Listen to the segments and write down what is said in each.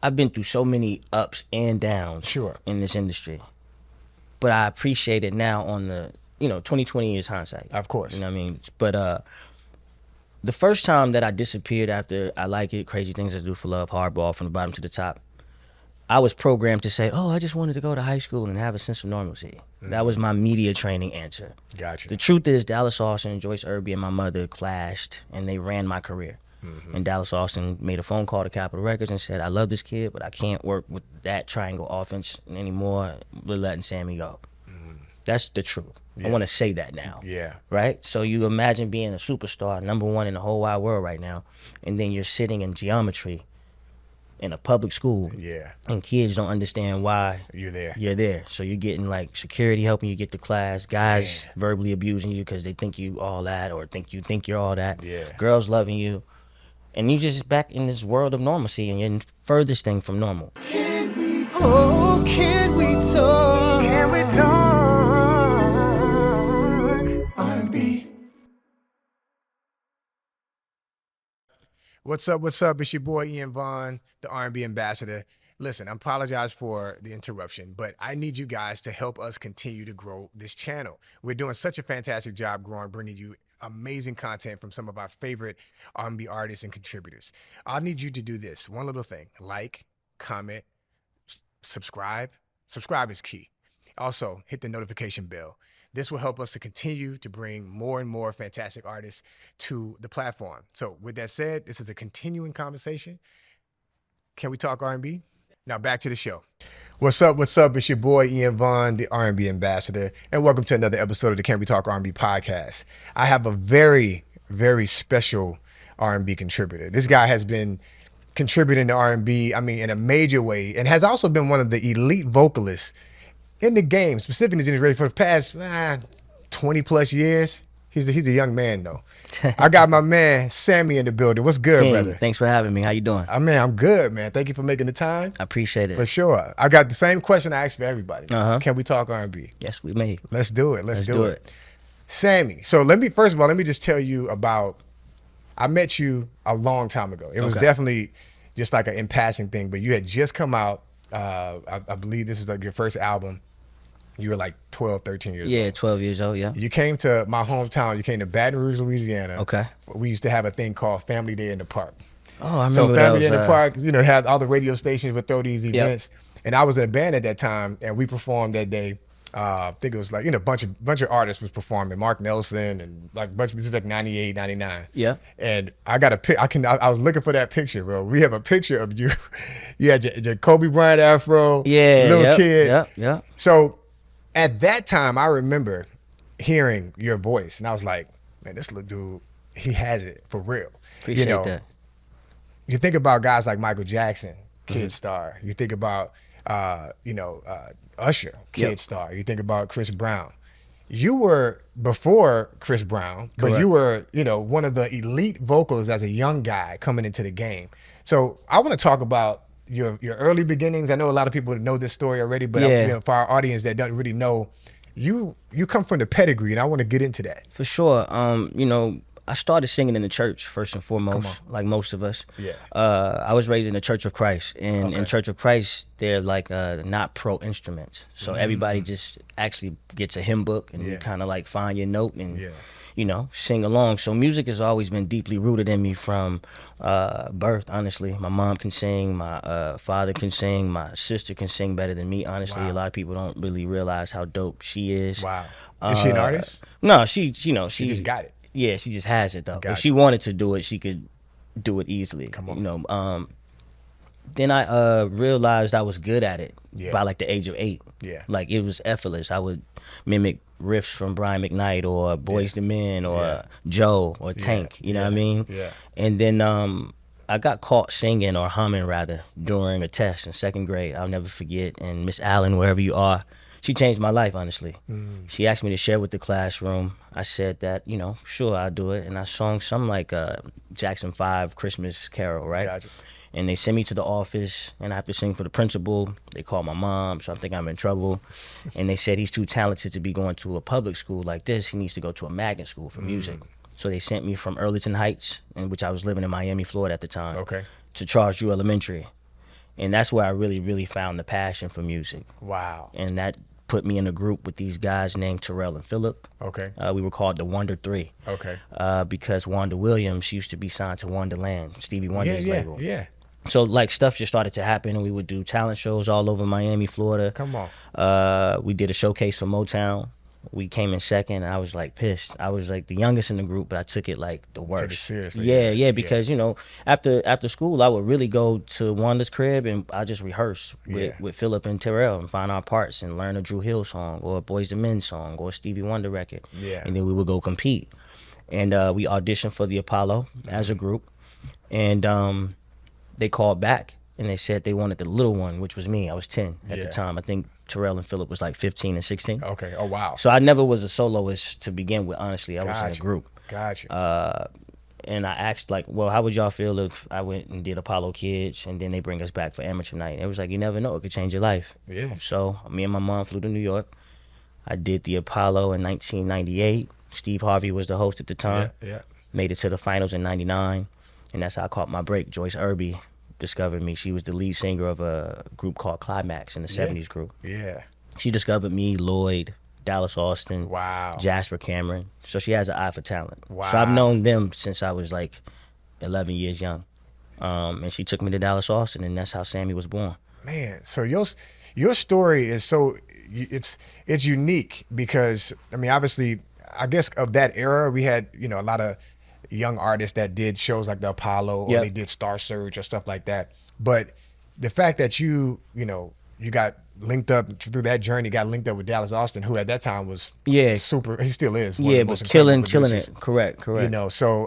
I've been through so many ups and downs Sure. in this industry. But I appreciate it now on the, 2020 is hindsight. Of course. You know what I mean? But the first time that I disappeared after I Like It, Crazy Things I Do for Love, Hardball, From the Bottom to the Top, I was programmed to say, oh, I just wanted to go to high school and have a sense of normalcy. That was my media training answer. Gotcha. The truth is Dallas Austin, Joyce Irby, and my mother clashed, and they ran my career. And Dallas Austin made a phone call to Capitol Records and said, I love this kid, but I can't work with that triangle offense anymore. We're letting Sammie go. That's the truth. Yeah. I want to say that now. Yeah. Right? So you imagine being a superstar, #1 in the whole wide world right now, and then you're sitting in geometry in a public school. Yeah. And kids don't understand why You're there. you're there. So you're getting like security helping you get to class, guys verbally abusing you because they think you all that or think you think you're all that. Yeah. Girls loving you. And you just back in this world of normalcy and you're furthest thing from normal. Can we talk? Can we talk? Can we talk? R&B. What's up? What's up? It's your boy Ian Vaughn, the R&B ambassador. Listen, I apologize for the interruption, but I need you guys to help us continue to grow this channel. We're doing such a fantastic job growing, bringing you amazing content from some of our favorite R&B artists and contributors. I need you to do this one little thing: like, comment, subscribe. Subscribe is key. Also, hit the notification bell. This will help us to continue to bring more and more fantastic artists to the platform. So with that said, this is a continuing conversation. Can we talk R&B? Now back to the show. What's up? What's up? It's your boy Ian Vaughn, the R&B ambassador, and welcome to another episode of the Can We Talk R&B podcast. I have a very, very special R&B contributor. This guy has been contributing to R&B, in a major way, and has also been one of the elite vocalists in the game, specifically in the generation for the past 20 plus years. He's a young man though. I got my man Sammie in the building. What's good, King, brother? thanks for having me. How you doing? I'm good, man. Thank you for making the time. I appreciate it. For sure. I got the same question I ask for everybody. Can we talk R&B? Yes, we may. Let's do it. Let's do it. Sammie. So let me just tell you about, I met you a long time ago. It was definitely just like an in passing thing, but you had just come out. I believe this was like your first album. You were like 12, 13 years old. Yeah, 12 years old, yeah. You came to my hometown. You came to Baton Rouge, Louisiana. Okay. We used to have a thing called Family Day in the Park. Oh, I remember So that Family was, Day in the Park, had all the radio stations would throw these events. Yep. And I was in a band at that time, and we performed that day. I think it was like, a bunch of artists was performing. Mark Nelson and like a bunch of music, like 98, 99. Yeah. And I got a pic. I was looking for that picture, bro. We have a picture of you. You had your Kobe Bryant afro. Yeah. Little kid. Yeah. So at that time, I remember hearing your voice, and I was like, man, this little dude, he has it for real. Appreciate that. You think about guys like Michael Jackson, kid star. You think about, Usher, kid star. You think about Chris Brown. You were before Chris Brown, but Correct. you were, one of the elite vocalists as a young guy coming into the game. So I want to talk about your early beginnings. I know a lot of people know this story already, but for our audience that doesn't really know, you come from the pedigree, and I want to get into that. For sure. I started singing in the church first and foremost, like most of us. Yeah. I was raised in the Church of Christ, and in Church of Christ, they're like not pro instruments, so everybody just actually gets a hymn book, and you kind of like find your note and sing along. So music has always been deeply rooted in me from birth. Honestly, my mom can sing, my father can sing, my sister can sing better than me. Honestly, a lot of people don't really realize how dope she is. Wow. Is she an artist? No, she just got it. Yeah, she just has it though. Gotcha. If she wanted to do it, she could do it easily. Come on. Then I realized I was good at it by like the age of 8. Yeah. Like it was effortless. I would mimic riffs from Brian McKnight or Boyz II Men or Joe or Tank. You know what I mean? Yeah. And then I got caught singing or humming rather during a test in 2nd grade. I'll never forget. And Miss Allen, wherever you are, she changed my life, honestly. She asked me to share with the classroom. I said that, sure, I'll do it. And I sung some like Jackson 5 Christmas Carol, right? Gotcha. And they sent me to the office, and I have to sing for the principal. They called my mom, so I think I'm in trouble. And they said he's too talented to be going to a public school like this. He needs to go to a magnet school for music. So they sent me from Earleton Heights, in which I was living in Miami, Florida at the time, to Charles Drew Elementary. And that's where I really found the passion for music. Wow. And that put me in a group with these guys named Terrell and Phillip. Okay. We were called the Wonder Three. Okay. Because Wanda Williams used to be signed to Wonderland, Stevie Wonder's label. Yeah. So like stuff just started to happen, and we would do talent shows all over Miami, Florida. Come on. We did a showcase for Motown. We came in second, and I was like pissed. I was like the youngest in the group, but I took it like the worst. Took it seriously. Yeah, because you know, after school, I would really go to Wanda's crib and I just rehearse with Phillip and Terrell and find our parts and learn a Drew Hill song or a Boyz II Men song or a Stevie Wonder record. Yeah. And then we would go compete, and we auditioned for the Apollo as a group, and they called back and they said they wanted the little one, which was me. I was 10 at the time. I think Terrell and Phillip was like 15 and 16. Okay. Oh, wow. So I never was a soloist to begin with, honestly. I was in a group. Gotcha. And I asked, like, well, how would y'all feel if I went and did Apollo Kids and then they bring us back for amateur night? And it was like, you never know. It could change your life. Yeah. So me and my mom flew to New York. I did the Apollo in 1998. Steve Harvey was the host at the time. Yeah. Made it to the finals in 99. And that's how I caught my break. Joyce Irby discovered me. She was the lead singer of a group called Climax in the 70s group. Yeah. She discovered me, Lloyd, Dallas Austin, Wow. Jasper Cameron. So she has an eye for talent. Wow. So I've known them since I was like 11 years young. And she took me to Dallas Austin, and that's how Sammie was born. Man, so your story is so it's unique because I mean obviously I guess of that era we had a lot of young artists that did shows like the Apollo or they did Star Surge or stuff like that. But the fact that you got linked up through that journey, got linked up with Dallas Austin, who at that time was super, he still is. One of the most killing producers. it. Correct. So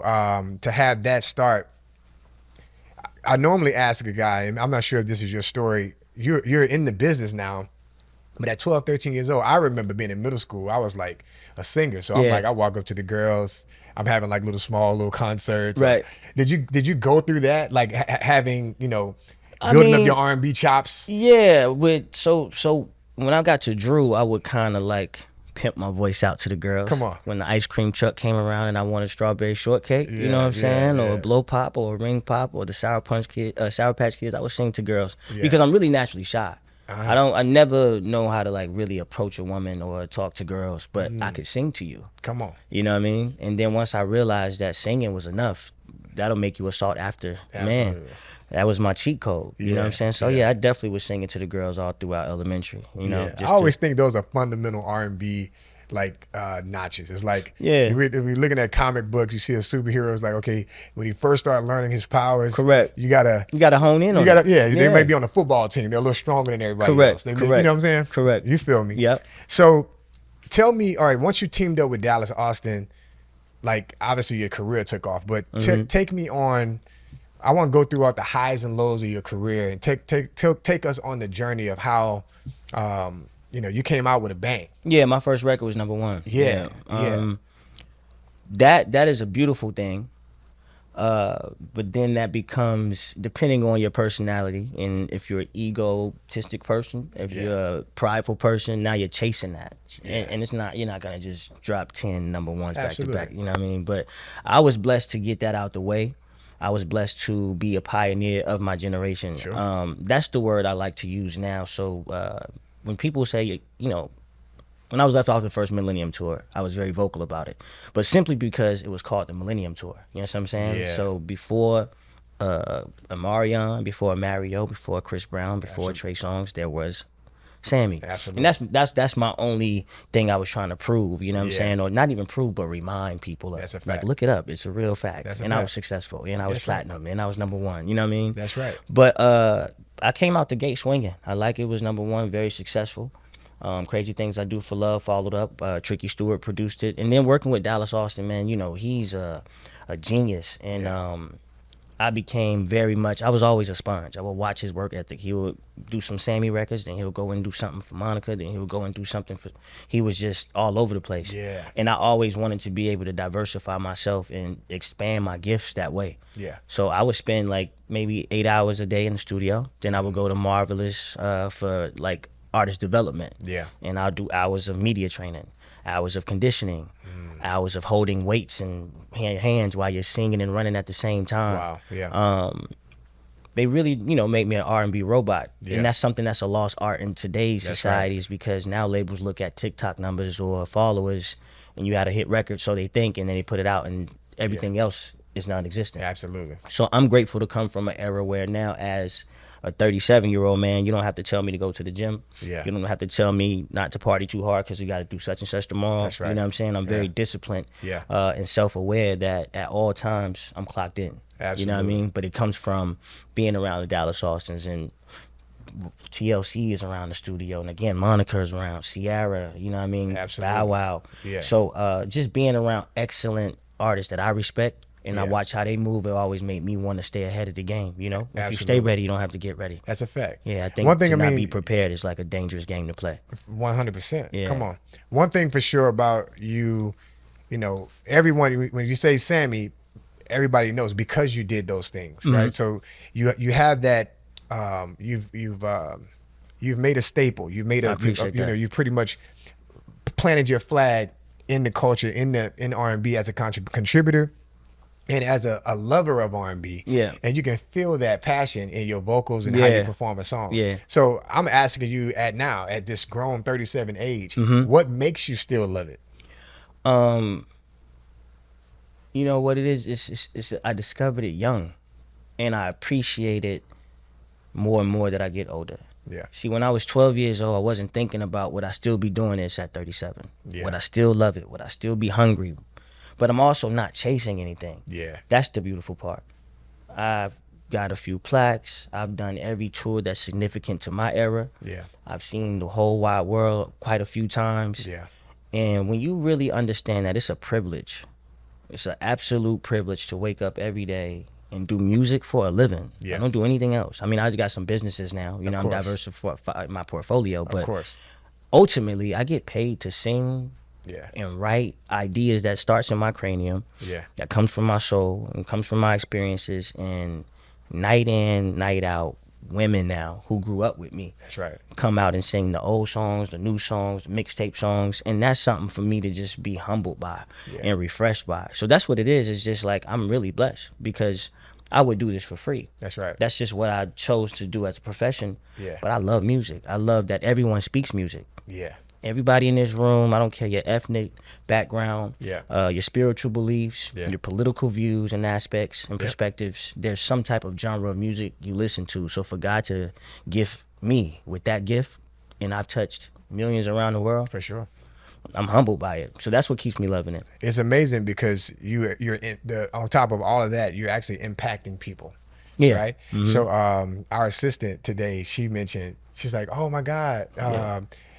to have that start, I normally ask a guy, and I'm not sure if this is your story, you're in the business now, but at 12, 13 years old, I remember being in middle school, I was like a singer. So I'm like, I walk up to the girls, I'm having like little concerts. Right. Did you go through that? Like having, building up your R&B chops? Yeah. So when I got to Drew, I would kind of like pimp my voice out to the girls. Come on. When the ice cream truck came around and I wanted strawberry shortcake, you know what I'm saying? Or a blow pop or a ring pop or the Sour Patch Kids, I would sing to girls because I'm really naturally shy. I never know how to like really approach a woman or talk to girls, but I could sing to you. Come on. You know what I mean? And then once I realized that singing was enough, that'll make you a sought after man. That was my cheat code. You know what I'm saying? So I definitely was singing to the girls all throughout elementary. You know, I always think those are fundamental R&B like notches. It's like if you're looking at comic books, you see a superhero is like, okay, when he first started learning his powers, correct, you gotta hone in on it. They might be on the football team, they're a little stronger than everybody else. Correct. You know what I'm saying? Correct. You feel me? Yep. So tell me, all right, once you teamed up with Dallas Austin, like obviously your career took off, but take me on, I want to go through all the highs and lows of your career and take us on the journey of how you came out with a bang. Yeah, my first record was #1. That is a beautiful thing. But then that becomes, depending on your personality, and if you're an egotistic person, if you're a prideful person, now you're chasing that. And it's not, you're not gonna just drop 10 #1s back to back, you know what I mean? But I was blessed to get that out the way. I was blessed to be a pioneer of my generation. Sure. That's the word I like to use now. So when people say, when I was left off the first Millennium Tour, I was very vocal about it. But simply because it was called the Millennium Tour. You know what I'm saying? Yeah. So before Amarion, before Mario, before Chris Brown, before Trey Songz, there was Sammie. Absolutely. And that's my only thing I was trying to prove, you know what I'm saying? Or not even prove, but remind people of. That's a fact. Like, look it up. It's a real fact. That's a and fact. I was successful. And I was platinum. And I was #1. You know what I mean? That's right. But I came out the gate swinging. I like it was #1, very successful. Crazy Things I Do for Love followed up. Tricky Stewart produced it. And then working with Dallas Austin, man, he's a genius. And I became I was always a sponge. I would watch his work ethic. He would do some Sammie records, then he'll go and do something for Monica, then he'll go and do something he was just all over the place. Yeah. And I always wanted to be able to diversify myself and expand my gifts that way. Yeah. So I would spend like maybe 8 hours a day in the studio. Then I would go to Marvelous for like artist development. Yeah. And I'll do hours of media training, hours of conditioning, hours of holding weights and hands while you're singing and running at the same time. Wow. Yeah. they really, make me an R&B robot. Yeah. And that's something that's a lost art in today's societies, because now labels look at TikTok numbers or followers, and you had a hit record, so they think, and then they put it out, and everything else is non-existent. Absolutely. So I'm grateful to come from an era where now, as a 37-year-old man, you don't have to tell me to go to the gym. Yeah. You don't have to tell me not to party too hard because you got to do such and such tomorrow. That's right. You know what I'm saying? I'm very disciplined and self-aware that at all times I'm clocked in. Absolutely. You know what I mean? But it comes from being around the Dallas Austins, and TLC is around the studio, and again, Monica is around, Ciara, you know what I mean? Absolutely. Bow Wow. Yeah. So just being around excellent artists that I respect, and I watch how they move, it always made me want to stay ahead of the game, If Absolutely. you stay ready, you don't have to get ready. That's a fact. Yeah, I think not be prepared is like a dangerous game to play. 100%. Yeah. Come on. One thing for sure about you, everyone, when you say Sammie, everybody knows because you did those things, right? So you have that, you've made a staple. You've made I appreciate that. you pretty much planted your flag in the culture, in R&B as a contributor. And as a lover of R&B, and you can feel that passion in your vocals and how you perform a song. Yeah. So I'm asking you at this grown 37 age, what makes you still love it? You know what it is? It's I discovered it young, and I appreciate it more and more that I get older. Yeah. See, when I was 12 years old, I wasn't thinking about would I still be doing this at 37. Yeah. Would I still love it? Would I still be hungry? But I'm also not chasing anything. Yeah. That's the beautiful part. I've got a few plaques. I've done every tour that's significant to my era. Yeah. I've seen the whole wide world quite a few times. Yeah. And when you really understand that it's a privilege, it's an absolute privilege to wake up every day and do music for a living. Yeah. I don't do anything else. I mean, I got some businesses now. I'm diversifying my portfolio. But of course. Ultimately, I get paid to sing and write ideas that starts in my cranium, that comes from my soul and comes from my experiences, and night in, night out, women now who grew up with me come out and sing the old songs, the new songs, the mixtape songs, and that's something for me to just be humbled by and refreshed by. So that's what it is. It's just like I'm really blessed because I would do this for free. That's right. That's just what I chose to do as a profession. Yeah. But I love music. I love that everyone speaks music. Yeah. Everybody in this room, I don't care your ethnic background, your spiritual beliefs, your political views and aspects and perspectives, there's some type of genre of music you listen to. So for God to gift me with that gift, and I've touched millions around the world, for sure, I'm humbled by it. So that's what keeps me loving it. It's amazing because you're on top of all of that, you're actually impacting people. Yeah. Right. Mm-hmm. So our assistant today, she mentioned, she's like, oh my God,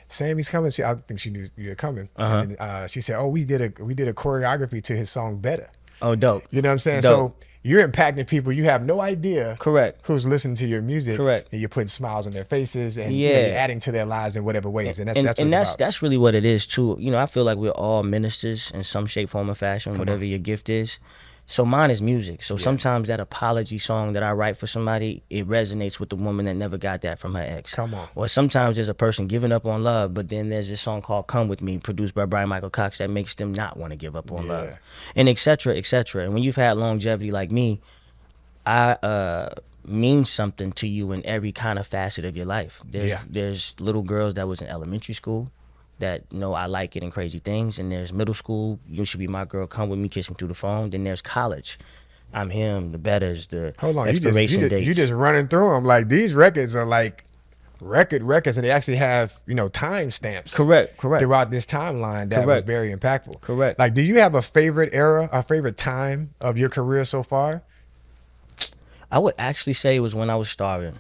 Sammie's coming. I think she knew you were coming. And she said, "Oh, we did a choreography to his song Better." Oh, dope. You know what I'm saying? Dope. So you're impacting people. You have no idea. Correct. Who's listening to your music? Correct. And you're putting smiles on their faces, and you're adding to their lives in whatever ways. And that's what it's about. That's really what it is too. I feel like we're all ministers in some shape, form, or fashion, whatever your gift is. So mine is music. So sometimes that apology song that I write for somebody, it resonates with the woman that never got that from her ex. Come on. Or sometimes there's a person giving up on love, but then there's this song called Come With Me, produced by Brian Michael Cox, that makes them not want to give up on love. And et cetera, et cetera. And when you've had longevity like me, I mean something to you in every kind of facet of your life. There's little girls that was in elementary school that know I like it and crazy things, and there's middle school, you should be my girl, come with me, kiss me through the phone. Then there's college, I'm him, the betters, the expiration dates. You just running through them. Like, these records are like records, and they actually have time stamps. Correct. Throughout this timeline that was very impactful. Correct. Like, do you have a favorite era, a favorite time of your career so far? I would actually say it was when I was starving.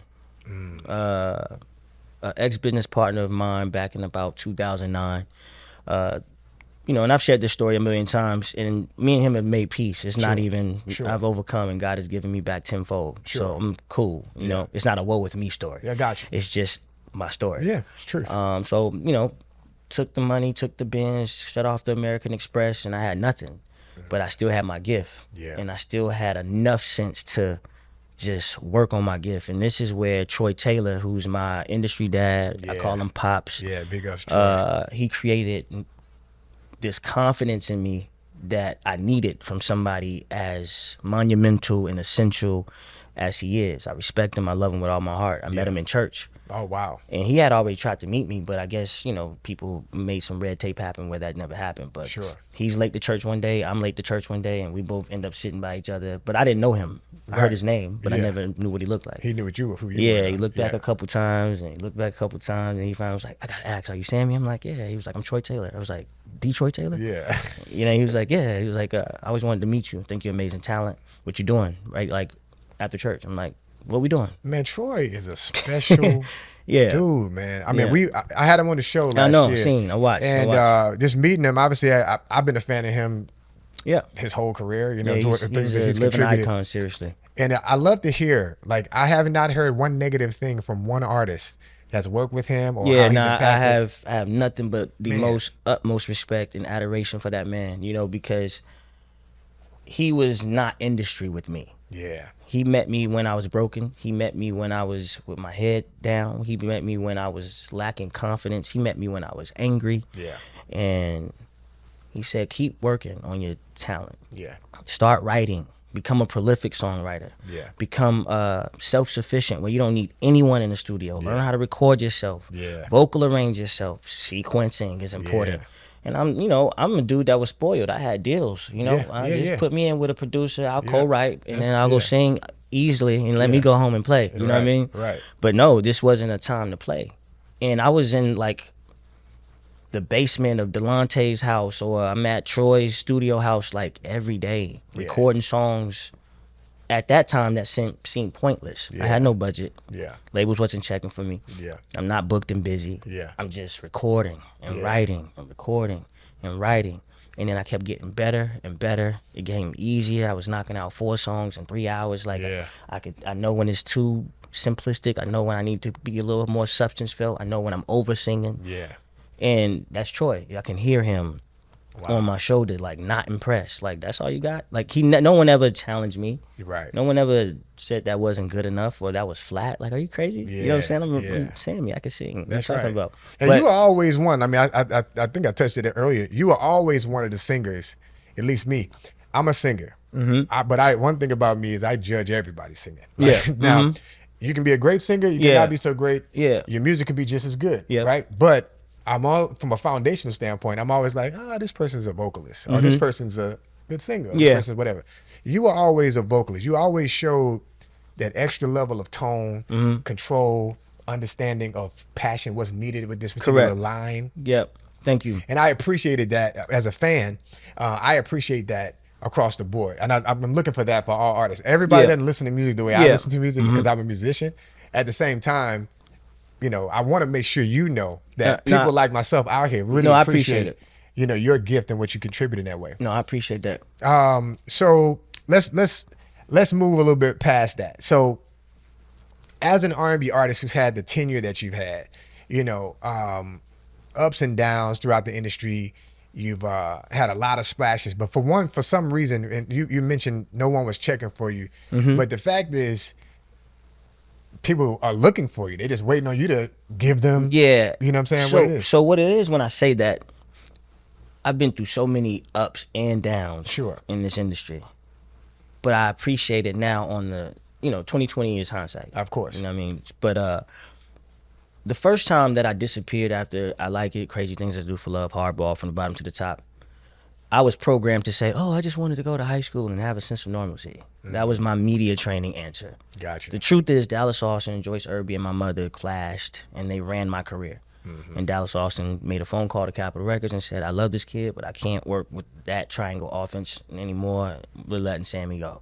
An ex-business partner of mine back in about 2009, and I've shared this story a million times, and me and him have made peace. It's not even, I've overcome, and God has given me back tenfold. So I'm cool. You know, it's not a woe with me story. Yeah, I got you. It's just my story. Yeah, it's true. So, took the money, took the Benz, shut off the American Express, and I had nothing. But I still had my gift. Yeah. And I still had enough sense to just work on my gift. And this is where Troy Taylor, who's my industry dad, I call him Pops. Yeah, big ups, Troy. He created this confidence in me that I needed from somebody as monumental and essential as he is. I respect him. I love him with all my heart. I met him in church. Oh, wow. And he had already tried to meet me, but I guess, you know, people made some red tape happen where that never happened. But he's late to church one day, I'm late to church one day, and we both end up sitting by each other. But I didn't know him. I heard his name, but I never knew what he looked like. He knew who you were. Yeah, he looked back a couple times, and he looked back a couple times, and he finally was like, I gotta ask, are you Sammie? I'm like, yeah. He was like, I'm Troy Taylor. I was like, Detroit Taylor? Yeah. You know, he was like, yeah. He was like, I always wanted to meet you. Think you're amazing talent. What you doing? Right? Like, after church. I'm like, what we doing? Man, Troy is a special dude, man. I mean, I had him on the show last year. I watched. And just meeting him, obviously, I've been a fan of him his whole career, you know, he's things that a he's living contributed. icon, seriously. And I love to hear, like, I have not heard one negative thing from one artist that's worked with him or how he's impacted. I have nothing but the utmost respect and adoration for that man, you know, because he was not industry with me. Yeah. He met me when I was broken. He met me when I was with my head down. He met me when I was lacking confidence. He met me when I was angry. Yeah. And he said, keep working on your talent. Yeah. Start writing. Become a prolific songwriter. Yeah. Become self-sufficient where you don't need anyone in the studio. Learn how to record yourself. Yeah. Vocal arrange yourself. Sequencing is important. Yeah. And I'm a dude that was spoiled. I had deals, you know. Just put me in with a producer. I'll co-write, and then I'll go sing easily and let me go home and play. You know what I mean? Right. But no, this wasn't a time to play. And I was in like the basement of Delonte's house, or I'm at Troy's studio house like every day, recording songs. At that time, that seemed pointless. I had no budget. Yeah. Labels wasn't checking for me. Yeah. I'm not booked and busy. Yeah. I'm just recording and writing and recording and writing. And then I kept getting better and better. It became easier. I was knocking out 4 songs in 3 hours. Like I know when it's too simplistic. I know when I need to be a little more substance filled. I know when I'm over singing. Yeah. And that's Troy. I can hear him on my shoulder, like not impressed. Like, that's all you got? Like, no one ever challenged me. Right. No one ever said that wasn't good enough or that was flat. Like, are you crazy? Yeah, you know what I'm saying? I'm Sammie. I can sing. That's what I'm right. talking about. And you were always one. I mean, I think I touched it earlier. You were always one of the singers, at least me. I'm a singer. Mm-hmm. But one thing about me is I judge everybody singing. Like, now, you can be a great singer. You cannot be so great. Yeah. Your music could be just as good. Yeah. Right? But I'm all, from a foundational standpoint, I'm always like, this person's a vocalist, or this person's a good singer, or this person's whatever. You were always a vocalist. You always showed that extra level of tone, control, understanding of passion, what's needed with this particular line. Yep. Thank you. And I appreciated that as a fan. I appreciate that across the board. And I'm looking for that for all artists. Everybody doesn't listen to music the way I listen to music because I'm a musician. At the same time, you know, I want to make sure you know that people like myself out here really appreciate it. You know, your gift and what you contribute in that way. No, I appreciate that. So let's move a little bit past that. So as an R&B artist who's had the tenure that you've had, you know, ups and downs throughout the industry, you've had a lot of splashes, but for some reason, and you mentioned no one was checking for you, but the fact is, people are looking for you. They're just waiting on you to give them, you know what I'm saying, what it is. So what it is when I say that, I've been through so many ups and downs in this industry. But I appreciate it now on the, 2020 years hindsight. Of course. You know what I mean? But the first time that I disappeared after I Like It, Crazy Things I Do for Love, Hardball, From the Bottom to the Top, I was programmed to say, I just wanted to go to high school and have a sense of normalcy. That was my media training answer. Gotcha. The truth is, Dallas Austin, Joyce Irby, and my mother clashed, and they ran my career. And Dallas Austin made a phone call to Capitol Records and said, I love this kid, but I can't work with that triangle offense anymore. We're letting Sammie go.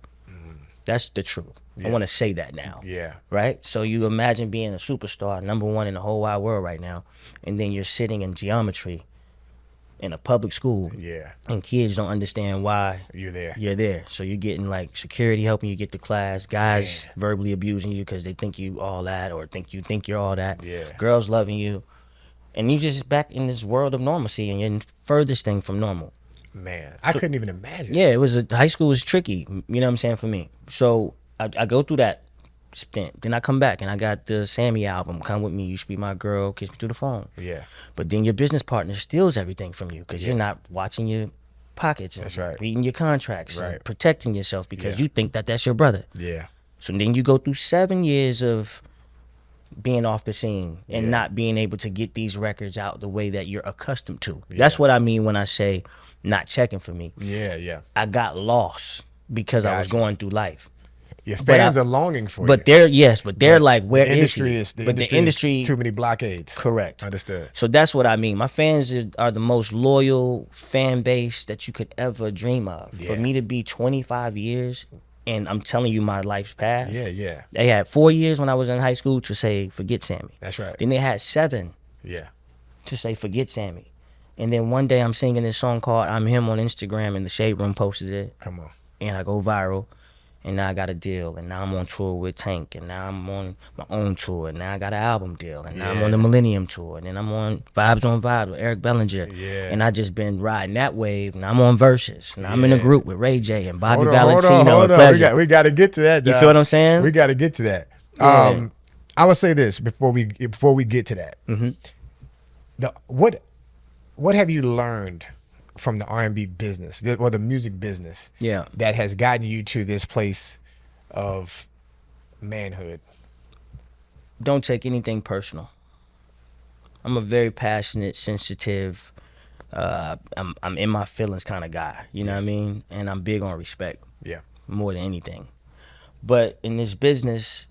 That's the truth. I want to say that now. Yeah. Right? So you imagine being a superstar, #1 in the whole wide world right now, and then you're sitting in geometry in a public school. Yeah. And kids don't understand why you're there. So you're getting like security helping you get to class, guys verbally abusing you because they think you all that or think you're all that. Yeah. Girls loving you. And you just back in this world of normalcy and you're furthest thing from normal. Man, I couldn't even imagine. Yeah, high school was tricky, you know what I'm saying, for me. So I go through that stint. Then I come back and I got the Sammie album, Come With Me, You Should Be My Girl, Kiss Me Through the Phone. Yeah. But then your business partner steals everything from you because you're not watching your pockets and reading your contracts and protecting yourself because you think that that's your brother. Yeah. So then you go through 7 years of being off the scene and not being able to get these records out the way that you're accustomed to. That's what I mean when I say not checking for me. Yeah. I got lost because I was going through life. Your fans are longing for but you. they're like, where the is industry he? is the But industry is too many blockades. Correct. Understood. So that's what I mean. My fans are the most loyal fan base that you could ever dream of. For me to be 25 years, and I'm telling you my life's path. Yeah. They had 4 years when I was in high school to say, forget Sammie. That's right. Then they had 7 to say, forget Sammie. And then one day I'm singing this song called I'm Him on Instagram, and the Shade Room posted it. Come on. And I go viral. And now I got a deal, and now I'm on tour with Tank, and now I'm on my own tour, and now I got an album deal, and now I'm on the Millennium Tour, and then I'm on Vibes with Eric Bellinger, and I just been riding that wave, and I'm on Verzuz, and I'm in a group with Ray J and Bobby Valentino and Pleasure. We got to get to that. You feel what I'm saying? We got to get to that. Yeah. I would say this before we get to that. What have you learned from the R&B business or the music business that has gotten you to this place of manhood? Don't take anything personal. I'm a very passionate, sensitive, I'm in my feelings kind of guy, you know what I mean? And I'm big on respect more than anything. But in this business,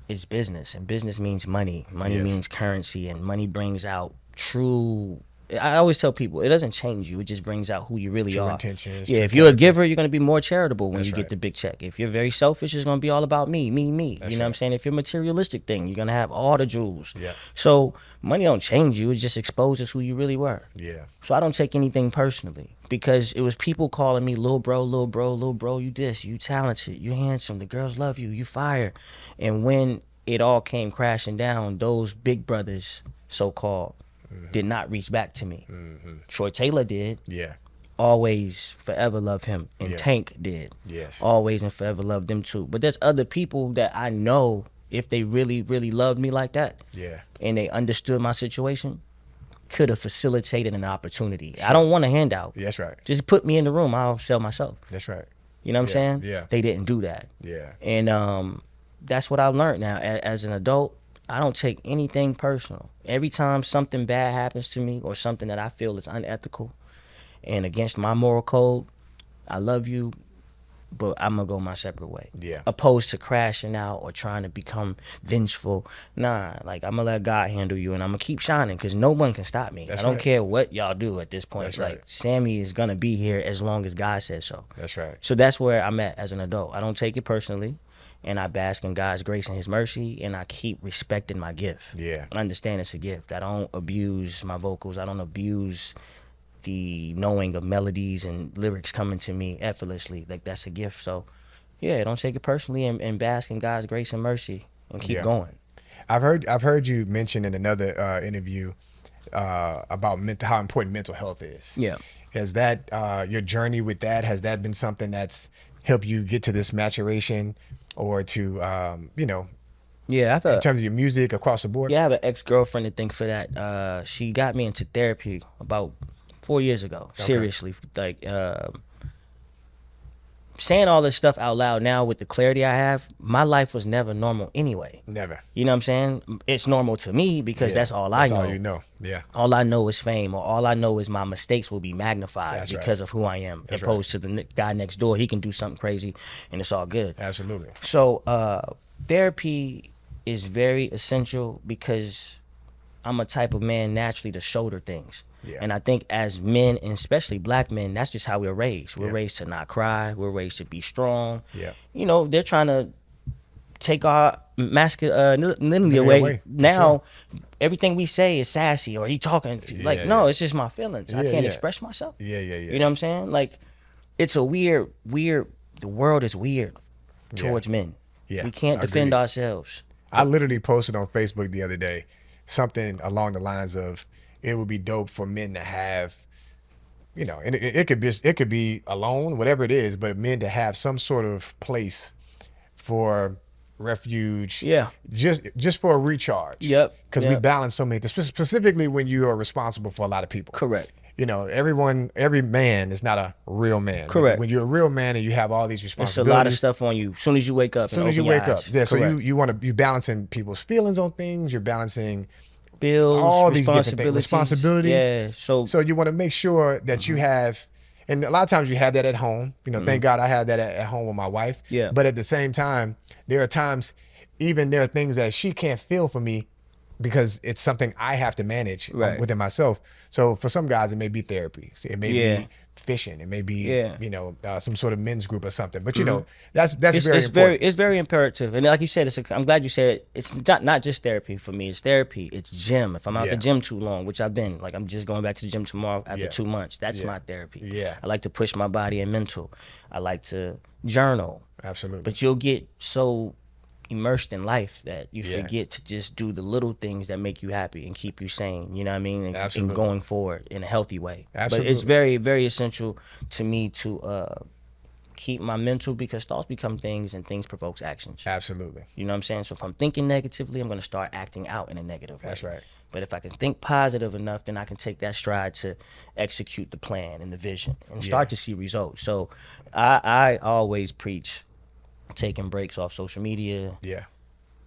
it's business, and business means money. Money means currency, and money brings out true. I always tell people, it doesn't change you. It just brings out who you really are. Intentions, if you're a giver, you're going to be more charitable when you get the big check. If you're very selfish, it's going to be all about me. You know what I'm saying? If you're a materialistic thing, you're going to have all the jewels. So money don't change you. It just exposes who you really were. So I don't take anything personally, because it was people calling me little bro, you this, you talented, you handsome, the girls love you, you fire. And when it all came crashing down, those big brothers, so-called, did not reach back to me. Troy Taylor did. Always forever love him. And Tank did. Always and forever love them too. But there's other people that I know, if they really, really loved me like that, and they understood my situation, could have facilitated an opportunity. I don't want a handout. That's right. Just put me in the room, I'll sell myself. That's right. You know what I'm saying? They didn't do that. And that's what I learned now. As an adult, I don't take anything personal. Every time something bad happens to me, or something that I feel is unethical and against my moral code, I love you, but I'm going to go my separate way. Opposed to crashing out or trying to become vengeful. Nah, like, I'm going to let God handle you, and I'm going to keep shining, because no one can stop me. I don't care what y'all do at this point. Like, Sammie is going to be here as long as God says so. That's right. So that's where I'm at as an adult. I don't take it personally. And I bask in God's grace and his mercy, and I keep respecting my gift. I understand it's a gift. I don't abuse my vocals. I don't abuse the knowing of melodies and lyrics coming to me effortlessly. Like, that's a gift. So, don't take it personally, and bask in God's grace and mercy, and keep going. I've heard you mention in another interview about how important mental health is. Has that your journey with that, has that been something that's helped you get to this maturation, or to in terms of your music across the board? I have an ex-girlfriend to thank for that. She got me into therapy about 4 years ago. Seriously, like, saying all this stuff out loud now with the clarity I have, my life was never normal anyway. Never. You know what I'm saying? It's normal to me because that's all I know. That's all you know. All I know is fame, or all I know is my mistakes will be magnified because of who I am. Opposed to the guy next door, he can do something crazy and it's all good. Absolutely. So therapy is very essential, because I'm a type of man naturally to shoulder things. And I think as men, and especially black men, that's just how we're raised. We're raised to not cry. We're raised to be strong. You know, they're trying to take our masculinity away. Now, everything we say is sassy, or he talking. No, it's just my feelings. I can't express myself. You know what I'm saying? Like, it's a weird, the world is weird towards men. We can't defend ourselves. I literally posted on Facebook the other day something along the lines of, it would be dope for men to have, and it could be alone, whatever it is, but men to have some sort of place for refuge. Yeah. Just for a recharge. Yep. Because we balance so many things, specifically when you are responsible for a lot of people. Correct. You know, every man is not a real man. Correct. When you're a real man and you have all these It's responsibilities. a lot of stuff on you as soon as you wake up. As soon as you wake up. Yeah. So Correct. you're balancing people's feelings on things. You're balancing bills, all these different things, responsibilities. Yeah. So you want to make sure that you have, and a lot of times you have that at home. You know, thank God I had that at home with my wife. Yeah. But at the same time, there are times, even there are things that she can't feel for me because it's something I have to manage within myself. So for some guys, it may be therapy. It may be fishing. It may be, you know, some sort of men's group or something. But you know, that's very important. It's very imperative. And like you said, I'm glad you said it's not just therapy for me. It's therapy. It's gym. If I'm out the gym too long, which I've been, like I'm just going back to the gym tomorrow after 2 months. That's my therapy. Yeah. I like to push my body and mental. I like to journal. Absolutely. But you'll get so immersed in life that you forget to just do the little things that make you happy and keep you sane, you know what I mean, and going forward in a healthy way. Absolutely. But it's very, very essential to me to keep my mental, because thoughts become things and things provokes actions. Absolutely. You know what I'm saying? So if I'm thinking negatively, I'm going to start acting out in a negative way. That's right. But if I can think positive enough, then I can take that stride to execute the plan and the vision and start to see results. So I always preach taking breaks off social media. Yeah.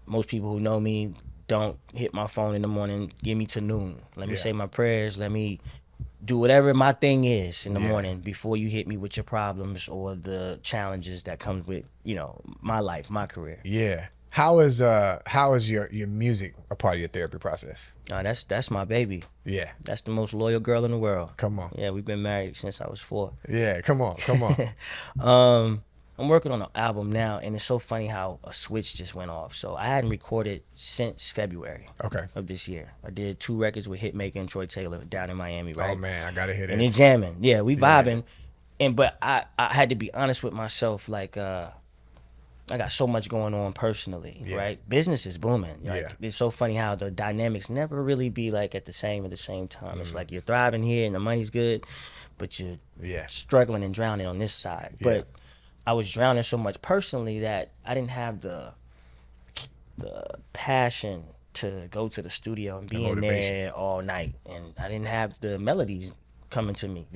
Most people who know me don't hit my phone in the morning, give me to noon. Let me say my prayers. Let me do whatever my thing is in the morning before you hit me with your problems or the challenges that comes with, you know, my life, my career. Yeah. How is your music a part of your therapy process? That's my baby. Yeah. That's the most loyal girl in the world. Come on. Yeah, we've been married since I was 4. Yeah, come on. I'm working on an album now, and it's so funny how a switch just went off. So I hadn't recorded since February of this year. I did 2 records with Hitmaker and Troy Taylor down in Miami, right? Oh man, I gotta hear this. And it's jamming. Yeah, we vibing. But I had to be honest with myself, like I got so much going on personally, right? Business is booming. Like, it's so funny how the dynamics never really be like at the same time. It's like you're thriving here and the money's good, but you're struggling and drowning on this side. But I was drowning so much personally that I didn't have the passion to go to the studio and be in there all night, and I didn't have the melodies coming to me.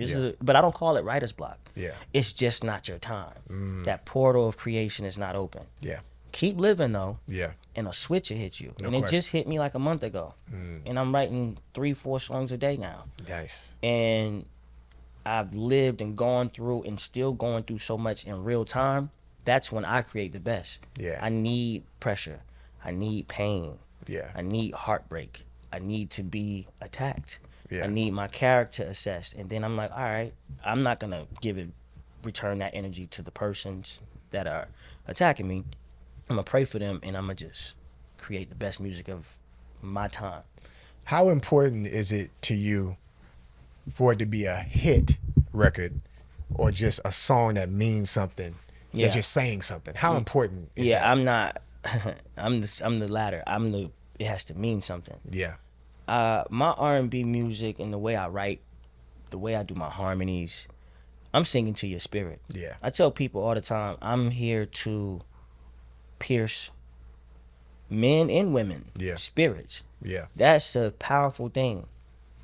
But I don't call it writer's block. Yeah, it's just not your time. That portal of creation is not open. Yeah, keep living though. Yeah, and a switch will hit you, it just hit me like a month ago, and I'm writing 3-4 songs a day now. Nice. And I've lived and gone through and still going through so much in real time. That's when I create the best. Yeah. I need pressure. I need pain. Yeah. I need heartbreak. I need to be attacked. Yeah. I need my character assessed. And then I'm like, all right, I'm not going to return that energy to the persons that are attacking me. I'm going to pray for them, and I'm going to just create the best music of my time. How important is it to you for it to be a hit record or just a song that means something, that you're saying something? How important is that? Yeah, I'm not, I'm the latter. It has to mean something. Yeah. My R&B music and the way I write, the way I do my harmonies, I'm singing to your spirit. Yeah. I tell people all the time, I'm here to pierce men and women, spirits. Yeah. That's a powerful thing.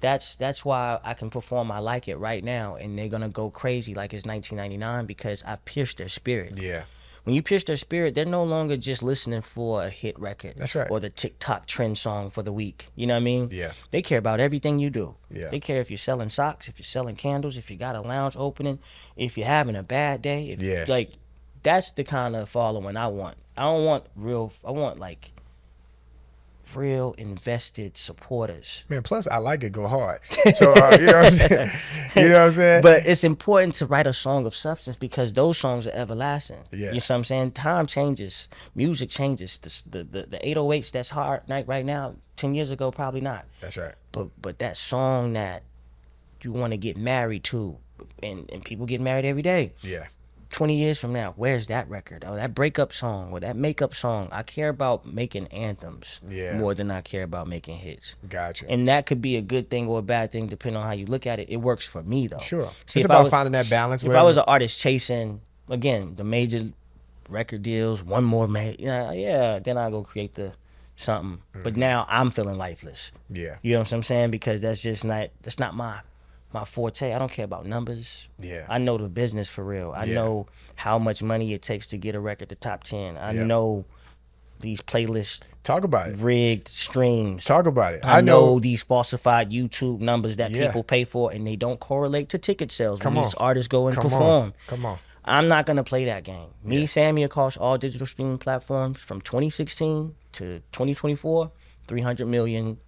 That's why I can perform I Like It right now, and they're gonna go crazy like it's 1999, because I pierced their spirit. Yeah. When you pierce their spirit, they're no longer just listening for a hit record. That's right. Or the TikTok trend song for the week. You know what I mean? Yeah. They care about everything you do. Yeah. They care if you're selling socks, if you're selling candles, if you got a lounge opening, if you're having a bad day. Like, that's the kind of following I want. I don't want I want like real invested supporters. Man, plus I Like It go hard. So you know what I'm saying? You know what I'm saying? But it's important to write a song of substance, because those songs are everlasting. Yeah. You know what I'm saying? Time changes, music changes. The 808s that's hard right now, 10 years ago probably not. That's right. But that song that you want to get married to, and people get married every day. Yeah. 20 years from now, where's that record? Or that breakup song, or that makeup song? I care about making anthems more than I care about making hits. Gotcha. And that could be a good thing or a bad thing, depending on how you look at it. It works for me, though. Sure. See, it's about finding that balance. If I was an artist chasing, again, the major record deals, one more made. Yeah. Then I go create the something. But now I'm feeling lifeless. Yeah. You know what I'm saying? Because that's not my forte. I don't care about numbers. Yeah. I know the business for real. I know how much money it takes to get a record to top 10. I know these playlists. Talk about it. Rigged streams. Talk about it. I know these falsified YouTube numbers that people pay for, and they don't correlate to ticket sales when these artists go and perform. Come on. I'm not going to play that game. Me, Sammie, across all digital streaming platforms from 2016 to 2024, 300 million.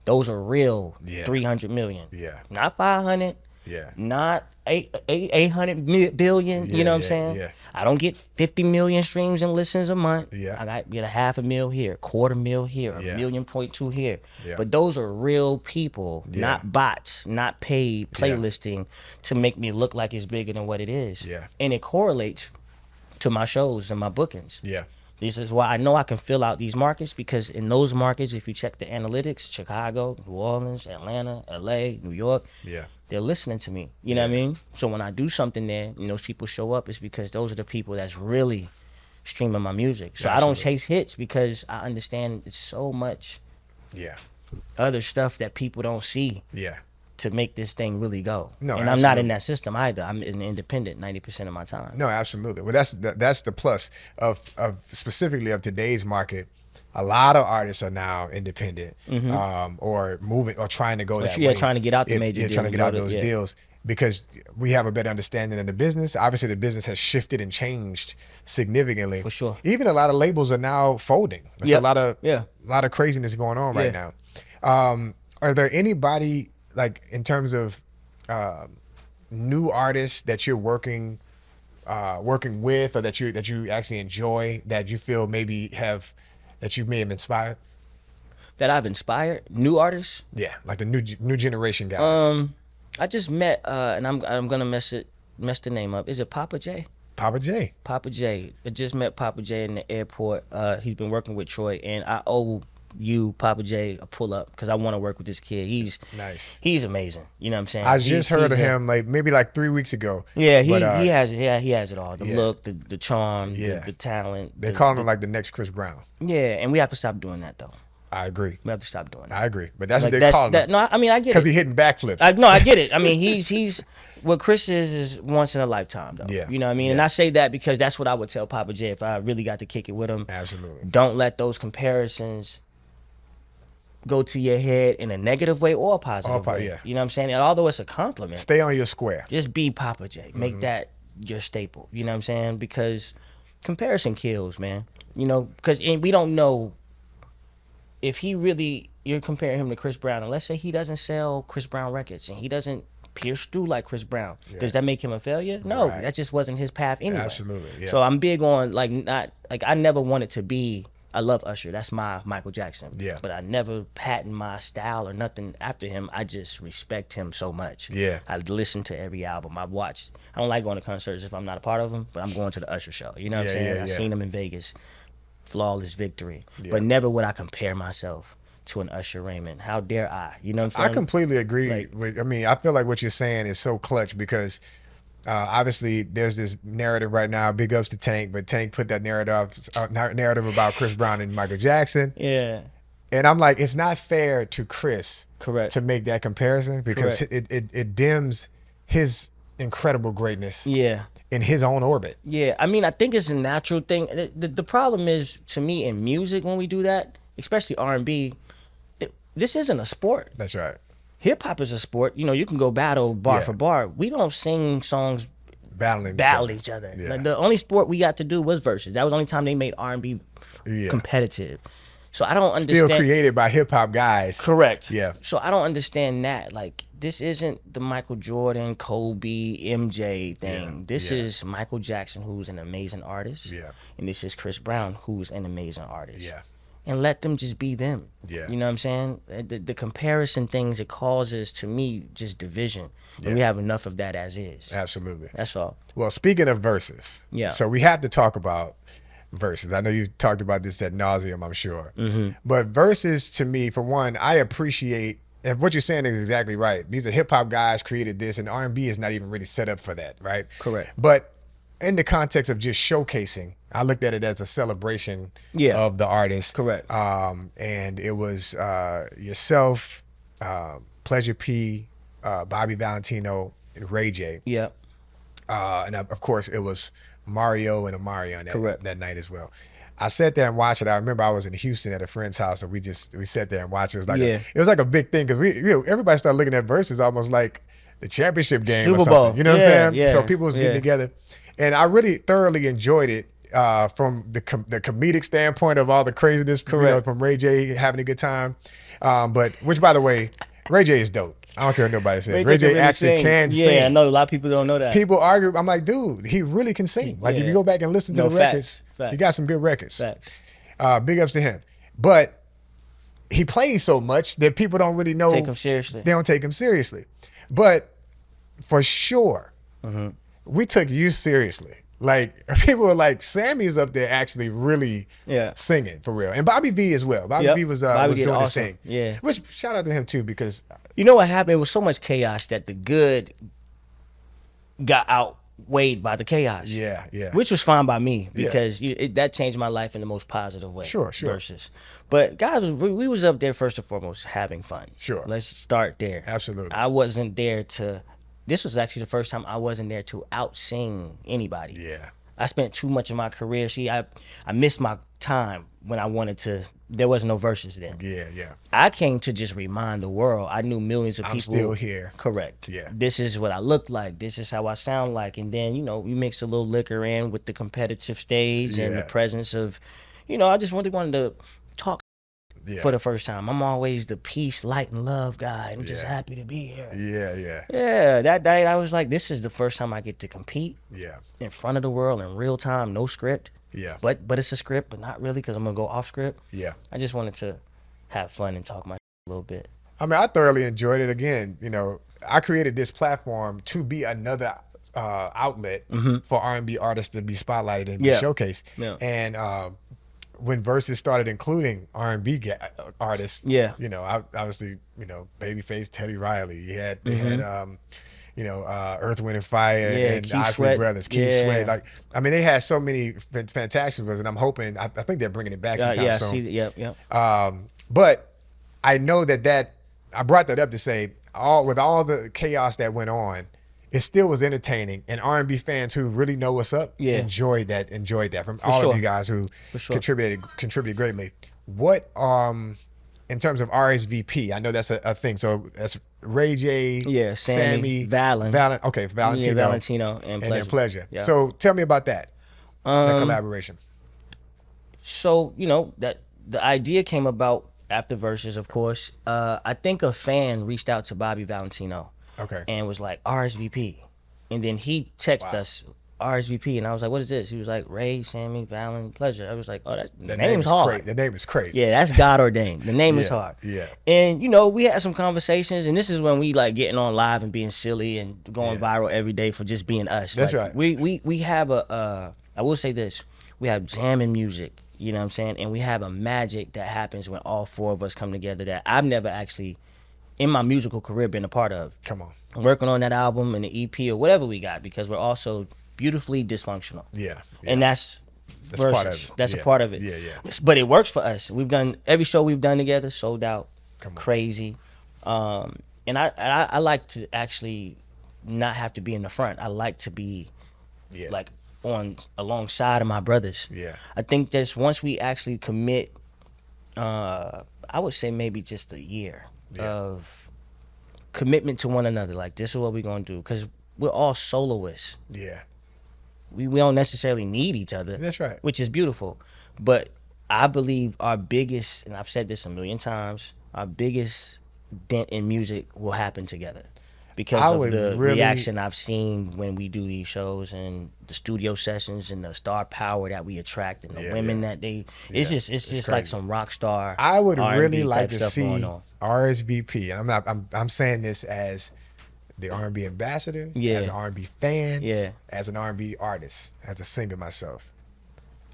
Those are real 300 million. Yeah. Not 500. Yeah. Not 800 billion. You know what I'm saying? Yeah. I don't get 50 million streams and listens a month. Yeah. I get a $500,000 here, $250,000 here, Yeah. $1.2 million here. Yeah. But those are real people, not bots, not paid playlisting to make me look like it's bigger than what it is. Yeah. And it correlates to my shows and my bookings. Yeah. This is why I know I can fill out these markets, because in those markets, if you check the analytics, Chicago, New Orleans, Atlanta, LA, New York, they're listening to me. You know what I mean? So when I do something there and those people show up, it's because those are the people that's really streaming my music. So I don't chase hits, because I understand it's so much other stuff that people don't see to make this thing really go. No, and I'm not in that system either. I'm an independent 90% of my time. No, absolutely. Well, that's the plus of specifically of today's market. A lot of artists are now independent, or moving or trying to go that way. Trying to get out the major deals. Trying to get out those deals, because we have a better understanding of the business. Obviously, the business has shifted and changed significantly. For sure. Even a lot of labels are now folding. There's a lot of craziness going on right now. Are there anybody, like, in terms of new artists that you're working with, or that you actually enjoy, that you feel that you may have inspired? That I've inspired? New artists? Yeah, like the new generation guys. I just met, and I'm gonna mess the name up. Is it Papa J? Papa J. Papa J. I just met Papa J in the airport. He's been working with Troy, and I owe you, Papa J, a pull up, because I want to work with this kid. He's nice. He's amazing. You know what I'm saying? I just heard of him maybe 3 weeks ago. Yeah, he has it. Yeah, he has it all. The look, the charm, the talent. They're calling him like the next Chris Brown. Yeah, and we have to stop doing that though. I agree. We have to stop doing that. I agree, but that's what they're calling him. No, I mean I get it. Because he's hitting backflips. I get it. I mean he's what Chris is once in a lifetime though. Yeah. You know what I mean? Yeah. And I say that because that's what I would tell Papa J if I really got to kick it with him. Absolutely. Don't let those comparisons go to your head in a negative way or a positive way. Yeah. You know what I'm saying? And although it's a compliment, stay on your square. Just be Papa J. Make that your staple. You know what I'm saying? Because comparison kills, man. You know, because we don't know if you're comparing him to Chris Brown, and let's say he doesn't sell Chris Brown records and he doesn't pierce through like Chris Brown. Yeah. Does that make him a failure? No, that just wasn't his path anyway. Absolutely. Yeah. So I'm big on I never wanted to be. I love Usher. That's my Michael Jackson. Yeah. But I never patent my style or nothing after him. I just respect him so much. Yeah. I listen to every album. I don't like going to concerts if I'm not a part of them, but I'm going to the Usher show. You know what I'm saying? I've seen him in Vegas. Flawless victory. Yeah. But never would I compare myself to an Usher Raymond. How dare I? You know what I'm saying? I completely agree. I feel like what you're saying is so clutch, because obviously there's this narrative right now. Big ups to Tank, but Tank put that narrative about Chris Brown and Michael Jackson. Yeah. And I'm like, it's not fair to Chris. Correct. To make that comparison, because it dims his incredible greatness. Yeah. In his own orbit. Yeah, I mean, I think it's a natural thing. The problem is, to me, in music, when we do that, especially R&B, this isn't a sport. That's right. Hip hop is a sport. You know, you can go battle bar for bar. We don't sing songs battle each other. Yeah. Like, the only sport we got to do was Verzuz. That was the only time they made R&B competitive. So I don't understand. Still created by hip hop guys. Correct. Yeah. So I don't understand that. Like, this isn't the Michael Jordan, Kobe, MJ thing. Yeah. This is Michael Jackson, who's an amazing artist. Yeah. And this is Chris Brown, who's an amazing artist. Yeah. And let them just be them. Yeah. You know what I'm saying? The comparison things, it causes, to me, just division. And we have enough of that as is. Absolutely. That's all. Well, speaking of verses, so we have to talk about verses. I know you talked about this ad nauseum, I'm sure. Mm-hmm. But verses, to me, for one, I appreciate, and what you're saying is exactly right. These are hip hop guys created this, and R&B is not even really set up for that, right? Correct. But in the context of just showcasing, I looked at it as a celebration of the artist. Correct. And it was yourself, Pleasure P, Bobby Valentino, and Ray J. Yep. And of course, it was Mario and Amari on that night as well. I sat there and watched it. I remember I was in Houston at a friend's house, and we sat there and watched it. It was like a big thing because everybody started looking at Verzuz almost like the championship game Super or something. Bowl. You know what I'm saying? Yeah, so people was getting together, and I really thoroughly enjoyed it from the comedic standpoint of all the craziness. Correct. From Ray J having a good time, but which by the way, Ray J is dope. I don't care what nobody says. Ray J actually can sing. Yeah, I know a lot of people don't know that. People argue. I'm like, dude, he really can sing. Like if you go back and listen to the records, he got some good records. Facts. Big ups to him. But he plays so much that people don't really know. Take him seriously. They don't take him seriously. But for sure, we took you seriously. Like people were like, Sammie's up there actually really singing for real. And Bobby V as well. Bobby V was doing his thing. Yeah. Which shout out to him too, because you know what happened? It was so much chaos that the good got outweighed by the chaos. Yeah. Which was fine by me because that changed my life in the most positive way. Sure. Versus. But guys, we was up there first and foremost having fun. Sure. Let's start there. Absolutely. I wasn't there to. This was actually the first time I wasn't there to out-sing anybody. Yeah. I spent too much of my career. See, I missed my time when I wanted to. There was no verses then. Yeah. I came to just remind the world. I knew millions of people. I'm still here. Correct. Yeah. This is what I look like. This is how I sound like. And then, we mix a little liquor in with the competitive stage and the presence of, I just wanted to talk for the first time. I'm always the peace, light, and love guy. I'm just happy to be here. Yeah. That night I was like, this is the first time I get to compete in front of the world in real time, no script. Yeah. But it's a script, but not really because I'm going to go off script. Yeah. I just wanted to have fun and talk my a little bit. I mean, I thoroughly enjoyed it. Again, I created this platform to be another outlet for R&B artists to be spotlighted and be showcased. Yeah. And when Verzuz started including R&B artists, obviously, Babyface, Teddy Riley, they had Earth, Wind and Fire and Isley Brothers, Keith Sweat. Like, I mean, they had so many fantastic ones, and I'm hoping, I think they're bringing it back sometime soon. But I know that I brought that up to say, with all the chaos that went on, it still was entertaining, and R&B fans who really know what's up enjoyed that from all of you guys who contributed greatly. What in terms of RSVP, I know that's a thing. So that's Ray J, Sammie, Valentino, Valentino, and then Pleasure. Yeah. So tell me about that collaboration. So that the idea came about after Verzuz, of course. I think a fan reached out to Bobby Valentino. Okay. And was like, RSVP. And then he texted us, RSVP. And I was like, what is this? He was like, Ray, Sammie, Valen, Pleasure. I was like, oh, the name's hard. The name is crazy. Yeah, that's God ordained. The name is hard. Yeah. And, we had some conversations. And this is when we like getting on live and being silly and going viral every day for just being us. That's right. We have I will say this. We have jamming music. You know what I'm saying? And we have a magic that happens when all four of us come together that I've never actually in my musical career been a part of. Come on. Working on that album and the EP or whatever we got, because we're also beautifully dysfunctional. Yeah. And that's part of it. That's a part of it. Yeah. But it works for us. We've done every show we've done together, sold out, crazy. And I like to actually not have to be in the front. I like to be like alongside of my brothers. Yeah. I think just once we actually commit, I would say maybe just a year of commitment to one another. Like, this is what we're going to do. Because we're all soloists. Yeah. We don't necessarily need each other. That's right. Which is beautiful. But I believe our biggest, and I've said this a million times, our biggest dent in music will happen together. Because of the reaction I've seen when we do these shows and the studio sessions and the star power that we attract and the women that it's just like some rock star. I would R&B really like to stuff see RSVP, and I'm saying this as the R&B ambassador, as an R&B fan, as an R&B artist, as a singer myself.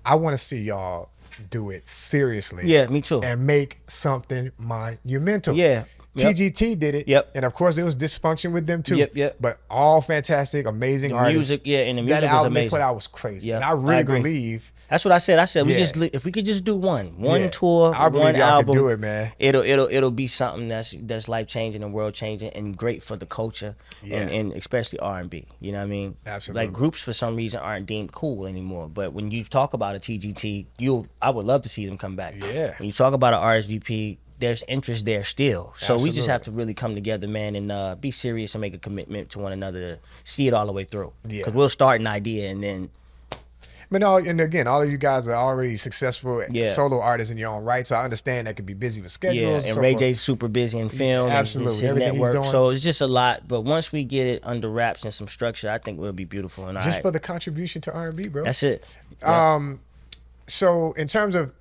I want to see y'all do it seriously. Yeah, me too. And make something monumental. Yeah. TGT did it. Yep. And of course, there was dysfunction with them too. Yep. But all fantastic, amazing The artists. music, and the music that was album amazing. they put out was crazy. Yeah, And I really agree. believe. That's what I said. I said we Yeah. just if we could just do one Yeah. tour, I believe one y'all album, can do it, man. It'll be something that's life changing and world changing and great for the culture and especially R&B. You know what I mean? Absolutely. Like groups for some reason aren't deemed cool anymore. But when you talk about a TGT, I would love to see them come back. Yeah. When you talk about an RSVP, there's interest there still. So we just Absolutely. have to really come together, man, and be serious and make a commitment to one another to see it all the way through. Yeah. Because we'll start an idea and then. But and again, all of you guys are already successful solo artists in your own right. So I understand that could be busy with schedules. Yeah, and so Ray forth. J's super busy in film. Absolutely. And his Everything he's network. doing. So it's just a lot. But once we get it under wraps and some structure, I think we'll be beautiful. And Just for the contribution to R&B, bro. That's it. So in terms of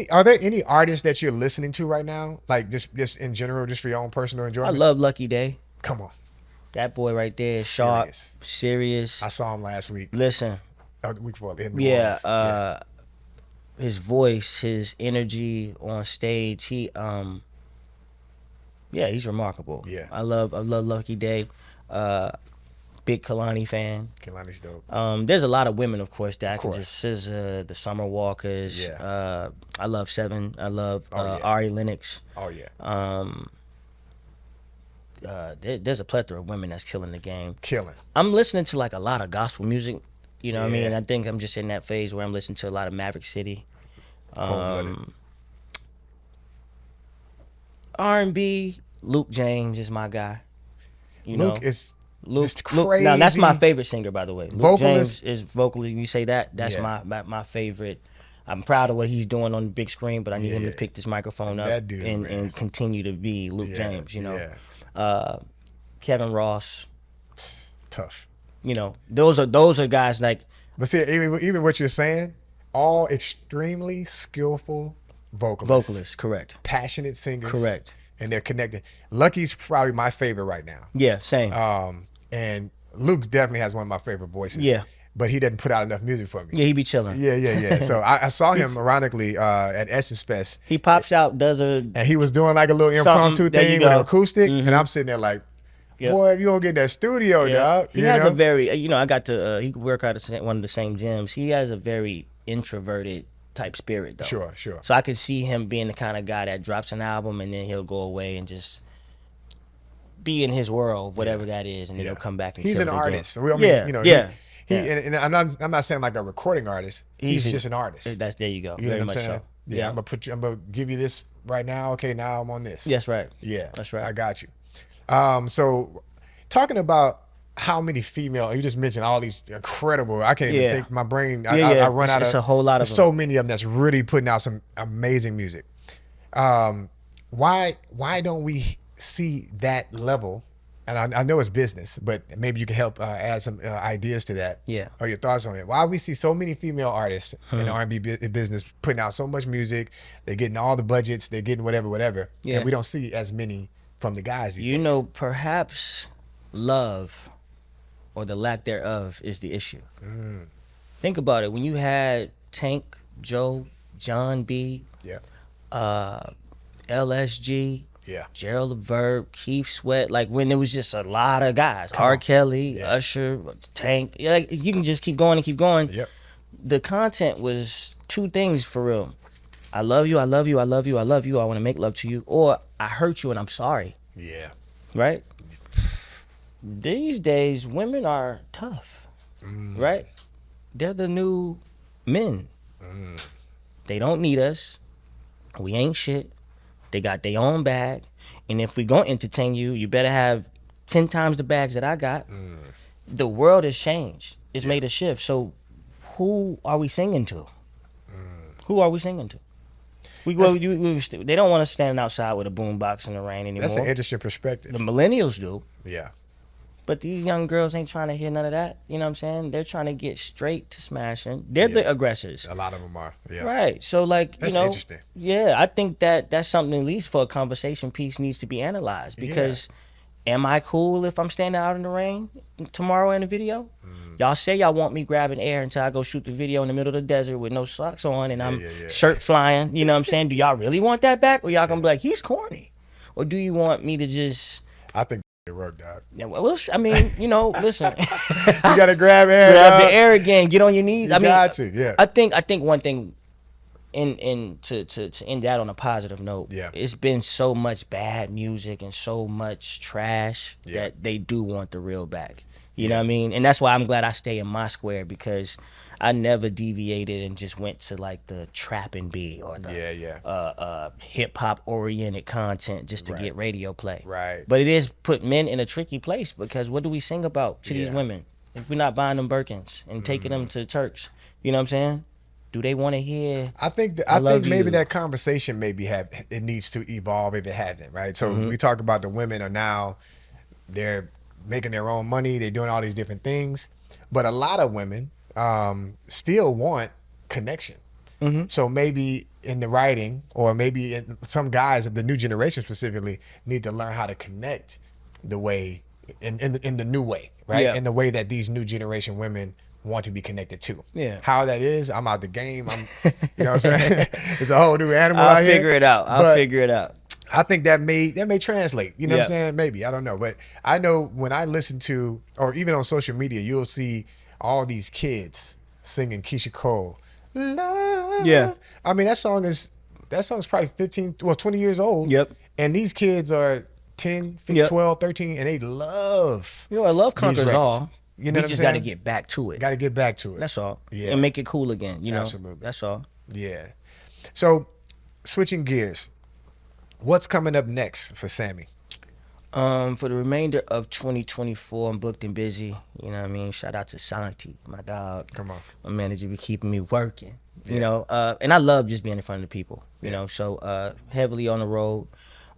are there any artists that you're listening to right now? Like just in general, just for your own personal I enjoyment? love Lucky Day. Come on. That boy right there is sharp, serious. I saw him last week. Listen. The week before in New Orleans. His voice, his energy on stage, he's remarkable. Yeah. I love Lucky Day. Big Kalani fan. Kalani's dope. There's a lot of women, of course, that I can just SZA, the Summer Walkers. Yeah. I love Seven. I love Ari Lennox. Oh yeah. There's a plethora of women that's killing the game. Killing. I'm listening to like a lot of gospel music. You know what I mean? Yeah. I think I'm just in that phase where I'm listening to a lot of Maverick City. R&B, Luke James is my guy. Luke is just Luke, crazy. now that's my favorite singer, by the way. Luke Vocalist. James is vocalist. You say that? That's my favorite. I'm proud of what he's doing on the big screen, but I need him to pick this microphone up That dude, and continue to be Luke James. You know, Yeah. Kevin Ross. Tough. You know, those are guys like. But see, even what you're saying, all extremely skillful vocalists. Correct. Passionate singers. Correct. And they're connected. Lucky's probably my favorite right now. Yeah, same. And Luke definitely has one of my favorite voices. Yeah. But he doesn't put out enough music for me. Yeah, he be chilling. Yeah. So I saw him ironically at Essence Fest. He pops out, does and he was doing like a little impromptu thing with an acoustic. And I'm sitting there like, boy, if you don't get in that studio, dog. He has a very, I got to, he could work out at one of the same gyms. He has a very introverted type spirit, though. Sure. So I could see him being the kind of guy that drops an album and then he'll go away and just be in his world, whatever that is, and then he'll come back and he's kill an it artist. again. And I'm not saying like a recording artist. He's just an artist. There you go. You know Very what I'm much saying? so. Yeah, I'm gonna give you this right now. Okay, now I'm on this. That's right. Yeah, That's right. I got you. So talking about how many female, you just mentioned all these incredible, I can't even think, my brain, I run out of, it's a whole lot of them. so many of them that's really putting out some amazing music. Why don't we see that level? And I know it's business, but maybe you can help add some ideas to that. Yeah. Or your thoughts on it. Why we see so many female artists in the R&B business putting out so much music, they're getting all the budgets, they're getting whatever, and we don't see as many from the guys these days. Perhaps love or the lack thereof is the issue. Think about it. When you had Tank, Joe, John B, LSG, Gerald Levert, Keith Sweat, like when there was just a lot of guys, R. Kelly, Usher, Tank, like you can just keep going and keep going. The content was two things for real. I love you, I love you, I love you, I love you, I want to make love to you, or I hurt you and I'm sorry. Yeah. Right? These days, women are tough, right? They're the new men. They don't need us. We ain't shit. They got their own bag. And if we gonna entertain you, you better have 10 times the bags that I got. The world has changed. It's made a shift. So who are we singing to? Who are we singing to? They don't want us standing outside with a boombox in the rain anymore. That's an interesting perspective. The millennials do. Yeah. But these young girls ain't trying to hear none of that. You know what I'm saying? They're trying to get straight to smashing. They're the aggressors. A lot of them are. Yeah. Right. So like, that's interesting. Yeah, I think that's something at least for a conversation piece needs to be analyzed because am I cool if I'm standing out in the rain tomorrow in the video? Y'all say y'all want me grabbing air until I go shoot the video in the middle of the desert with no socks on and I'm shirt flying. You know what I'm saying? Do y'all really want that back? Or y'all gonna be like, he's corny? or do you want me to just? I think it worked out. Yeah, well, I mean, listen. You gotta grab air. Grab the air again. Get on your knees. You got to. Yeah. I think one thing. To end that on a positive note, it's been so much bad music and so much trash that they do want the real back. You know what I mean? And that's why I'm glad I stay in my square, because I never deviated and just went to like the trap and B or the hip hop oriented content just to get radio play. Right. But it is put men in a tricky place, because what do we sing about to these women if we're not buying them Birkins and taking them to Turks? You know what I'm saying? Do they want to hear? I think maybe that conversation it needs to evolve if it hasn't, right? So we talk about the women are now, they're making their own money, they're doing all these different things, but a lot of women still want connection. So maybe in the writing, or maybe in some guys, the new generation specifically, need to learn how to connect the way in the new way, right? In the way that these new generation women want to be connected to. Yeah. How that is, I'm out the game. You know what I'm saying? It's a whole new animal out here. I'll figure it out. I think that may translate. You know what I'm saying? Maybe. I don't know. But I know when I listen to, or even on social media, you'll see all these kids singing Keisha Cole. Love. Yeah. I mean, that song's probably 20 years old. Yep. And these kids are 10, 15, 12, 13, and they love. Love conquers all. You know what I'm saying? We just got to get back to it. Got to get back to it. That's all. Yeah. And make it cool again. Absolutely. That's all. Yeah. So, switching gears, what's coming up next for Sammie? For the remainder of 2024, I'm booked and busy. You know what I mean? Shout out to Santi, my dog. Come on. My manager be keeping me working. You know, and I love just being in front of the people. You know, so heavily on the road,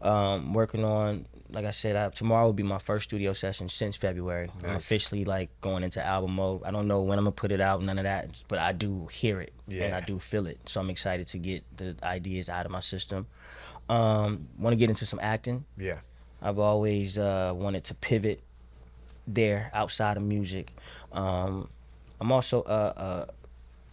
working on. Like I said, tomorrow will be my first studio session since February. Nice. I'm officially like going into album mode. I don't know when I'm gonna put it out, none of that, but I do hear it and I do feel it. So I'm excited to get the ideas out of my system. Want to get into some acting. Yeah, I've always wanted to pivot there outside of music. I'm also a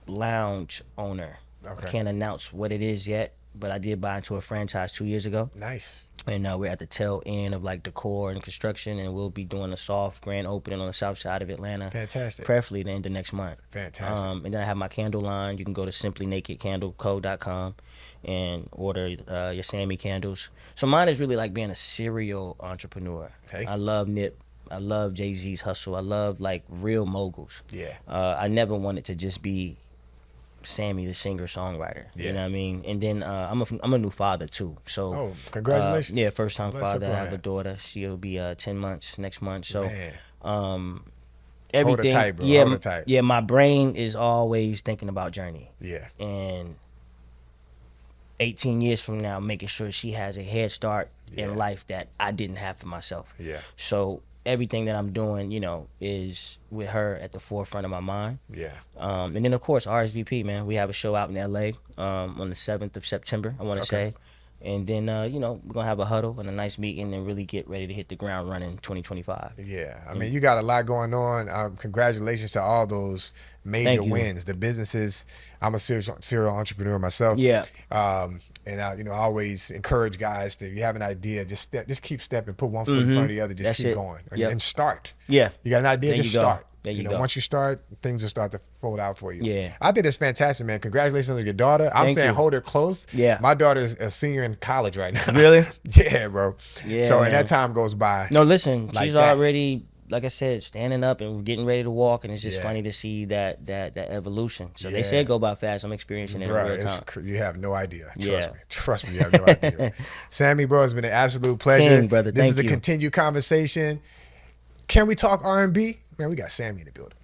lounge owner. Okay. I can't announce what it is yet, but I did buy into a franchise 2 years ago. Nice. And we're at the tail end of like decor and construction, and we'll be doing a soft grand opening on the south side of Atlanta. Fantastic. Preferably the end of next month. Fantastic. And then I have my candle line. You can go to simplynakedcandleco.com and order your Sammie candles. So mine is really like being a serial entrepreneur. Hey. I love Nip. I love Jay-Z's hustle. I love like real moguls. Yeah. I never wanted to just be Sammie the singer-songwriter. You know what I mean? And then I'm a new father too. So congratulations. First time father. I have a daughter. She'll be 10 months next month. So everything. Hold it tight, bro. Hold it tight. Yeah, my brain is always thinking about Journey. Yeah. And 18 years from now, making sure she has a head start in life that I didn't have for myself. Yeah. So everything that I'm doing, is with her at the forefront of my mind. Yeah. And then of course RSVP, man. We have a show out in LA on the 7th of September, I want to say. And then we're gonna have a huddle and a nice meeting and really get ready to hit the ground running 2025. Yeah. I mean, you got a lot going on. Congratulations to all those major wins. The businesses. I'm a serial entrepreneur myself. Yeah. And I always encourage guys to, if you have an idea, just keep stepping, put one foot in front of the other, just keep going and start. Yeah. You got an idea, just start. There you go. Once you start, things will start to fold out for you. Yeah. I think that's fantastic, man. Congratulations on your daughter. I'm saying hold her close. Yeah. My daughter's a senior in college right now. Really? Yeah, bro. Yeah. So, and that time goes by. No, listen, like she's already, like I said, standing up and getting ready to walk, and it's just funny to see that evolution. So they said go by fast. I'm experiencing it in real time. You have no idea. Trust me, you have no idea. Sammie, bro, it's been an absolute pleasure. Brother, this is a continued conversation. Can we talk R&B? Man, we got Sammie in the building.